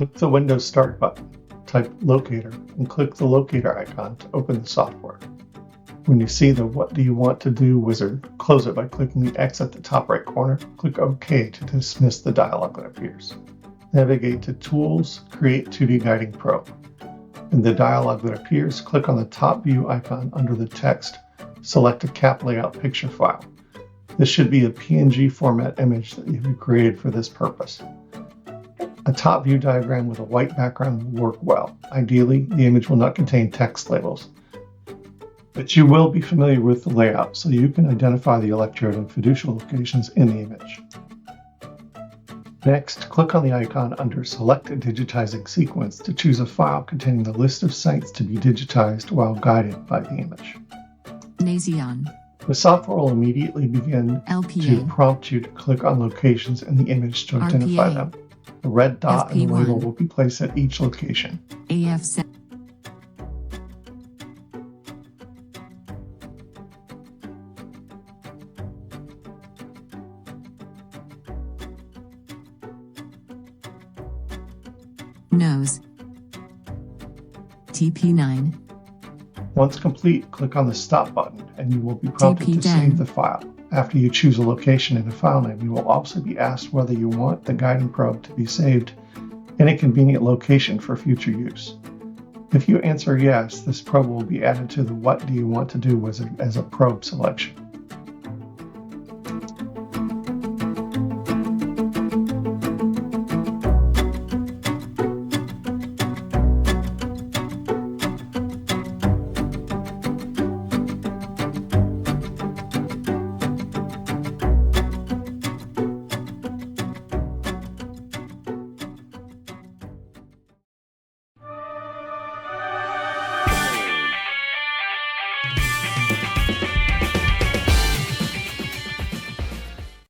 Click the Windows Start button, type Locator, and click the Locator icon to open the software. When you see the What Do You Want to Do wizard, close it by clicking the X at the top right corner. Click OK to dismiss the dialog that appears. Navigate to Tools, Create 2D Guiding Probe. In the dialog that appears, click on the top view icon under the text. Select a cap layout picture file. This should be a PNG format image that you've created for this purpose. A top view diagram with a white background will work well. Ideally, the image will not contain text labels. But you will be familiar with the layout, so you can identify the electrode and fiducial locations in the image. Next, click on the icon under Select a Digitizing Sequence to choose a file containing the list of sites to be digitized while guided by the image. Nasion. The software will immediately begin to prompt you to click on locations in the image to identify them. The red dot and the label will be placed at each location. AF7. Nose. TP9. Once complete, click on the Stop button and you will be prompted to save the file. After you choose a location in a file name, you will also be asked whether you want the guiding probe to be saved in a convenient location for future use. If you answer yes, this probe will be added to the What Do You Want to Do wizard as a probe selection.